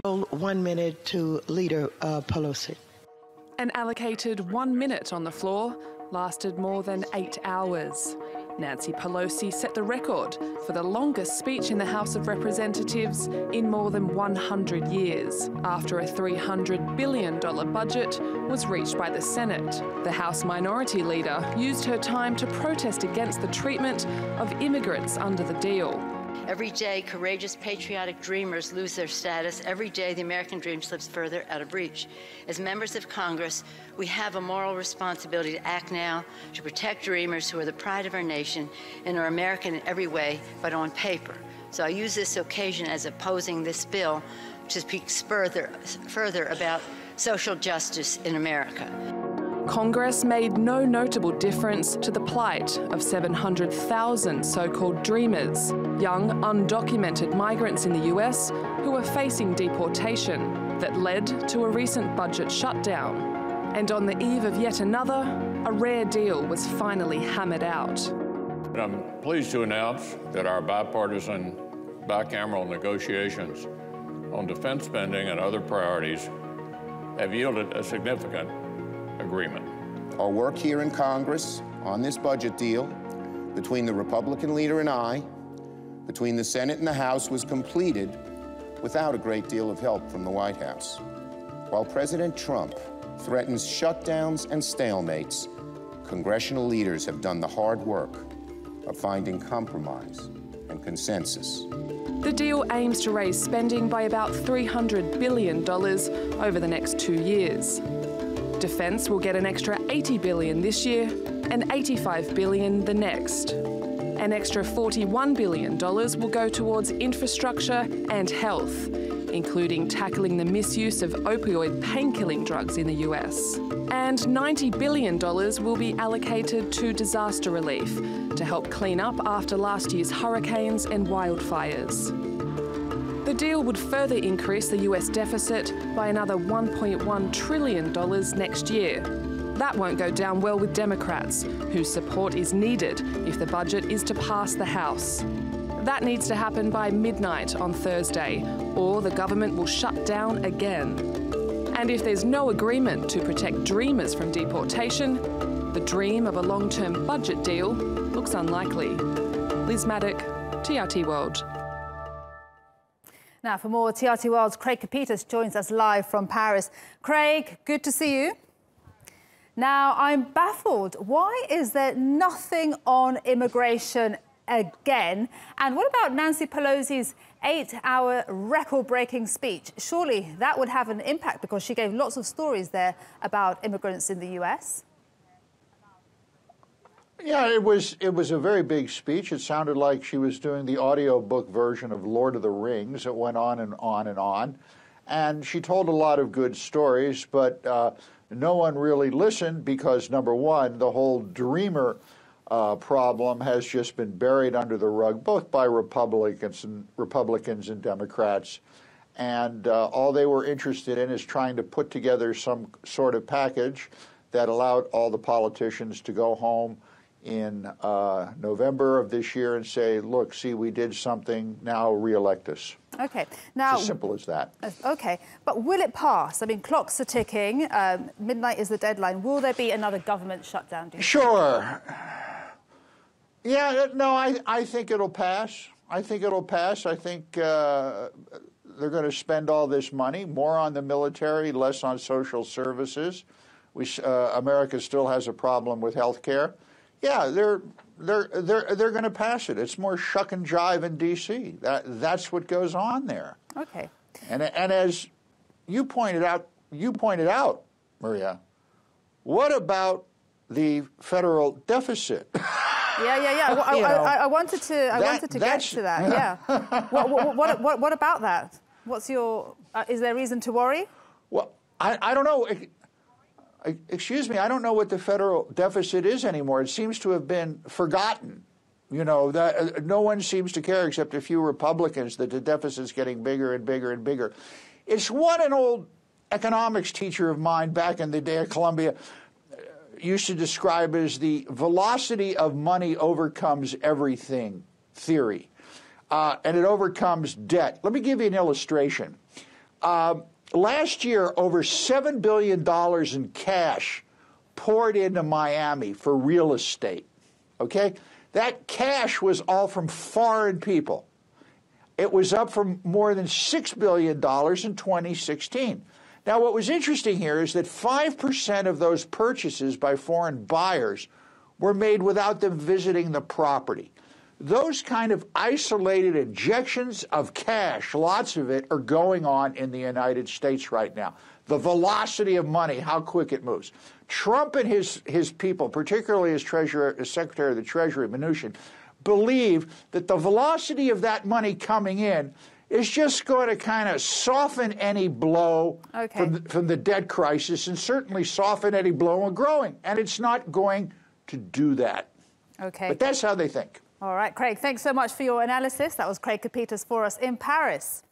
1 minute to Leader Pelosi. An allocated 1 minute on the floor lasted more than 8 hours. Nancy Pelosi set the record for the longest speech in the House of Representatives in more than 100 years, after a $300 billion budget was reached by the Senate. The House Minority Leader used her time to protest against the treatment of immigrants under the deal. Every day, courageous, patriotic dreamers lose their status. Every day, the American dream slips further out of reach. As members of Congress, we have a moral responsibility to act now to protect dreamers who are the pride of our nation and are American in every way, but on paper. So I use this occasion as opposing this bill to speak further about social justice in America. Congress made no notable difference to the plight of 700,000 so-called dreamers, young, undocumented migrants in the US who are facing deportation that led to a recent budget shutdown. And on the eve of yet another, a rare deal was finally hammered out. I'm pleased to announce that our bipartisan bicameral negotiations on defense spending and other priorities have yielded a significant agreement. Our work here in Congress on this budget deal between the Republican leader and I, between the Senate and the House, was completed without a great deal of help from the White House. While President Trump threatens shutdowns and stalemates, congressional leaders have done the hard work of finding compromise and consensus. The deal aims to raise spending by about $300 billion over the next 2 years. Defence will get an extra $80 billion this year and $85 billion the next. An extra $41 billion will go towards infrastructure and health, including tackling the misuse of opioid painkilling drugs in the US. And $90 billion will be allocated to disaster relief to help clean up after last year's hurricanes and wildfires. The deal would further increase the US deficit by another $1.1 trillion next year. That won't go down well with Democrats, whose support is needed if the budget is to pass the House. That needs to happen by midnight on Thursday, or the government will shut down again. And if there's no agreement to protect dreamers from deportation, the dream of a long-term budget deal looks unlikely. Liz Maddock, TRT World. Now, for more TRT World's Craig Copetas joins us live from Paris. Craig, good to see you. Now, I'm baffled. Why is there nothing on immigration again? And what about Nancy Pelosi's 8-hour record-breaking speech? Surely that would have an impact because she gave lots of stories there about immigrants in the US. Yeah, it was a very big speech. It sounded like she was doing the audiobook version of Lord of the Rings. It went on and on and on. And she told a lot of good stories, but no one really listened because, number one, the whole dreamer problem has just been buried under the rug, both by Republicans and Democrats. And all they were interested in is trying to put together some sort of package that allowed all the politicians to go home in November of this year and say, look, see, we did something, now re-elect us. Okay. Now, it's as simple as that. Okay. But will it pass? I mean, clocks are ticking. Midnight is the deadline. Will there be another government shutdown? Sure. Yeah, no, I think it'll pass. I think it'll pass. I think they're going to spend all this money, more on the military, less on social services. America still has a problem with health care. Yeah, they're going to pass it. It's more shuck and jive in D.C. That's what goes on there. Okay. And as you pointed out, Maria, what about the federal deficit? Yeah. I wanted to get to that. Yeah. What about that? What's your? Is there reason to worry? Well, I don't know. Excuse me, I don't know what the federal deficit is anymore. It seems to have been forgotten. You know, that no one seems to care except a few Republicans that the deficit's getting bigger and bigger and bigger. It's what an old economics teacher of mine back in the day at Columbia used to describe as the velocity of money overcomes everything theory. And it overcomes debt. Let me give you an illustration. last year, over $7 billion in cash poured into Miami for real estate, okay? That cash was all from foreign people. It was up from more than $6 billion in 2016. Now, what was interesting here is that 5% of those purchases by foreign buyers were made without them visiting the property. Those kind of isolated injections of cash, lots of it, are going on in the United States right now. The velocity of money, how quick it moves. Trump and his people, particularly his Secretary of the Treasury, Mnuchin, believe that the velocity of that money coming in is just going to kind of soften any blow from the debt crisis, and certainly soften any blow on growing. And it's not going to do that. Okay. But that's how they think. All right, Craig, thanks so much for your analysis. That was Craig Copetas for us in Paris.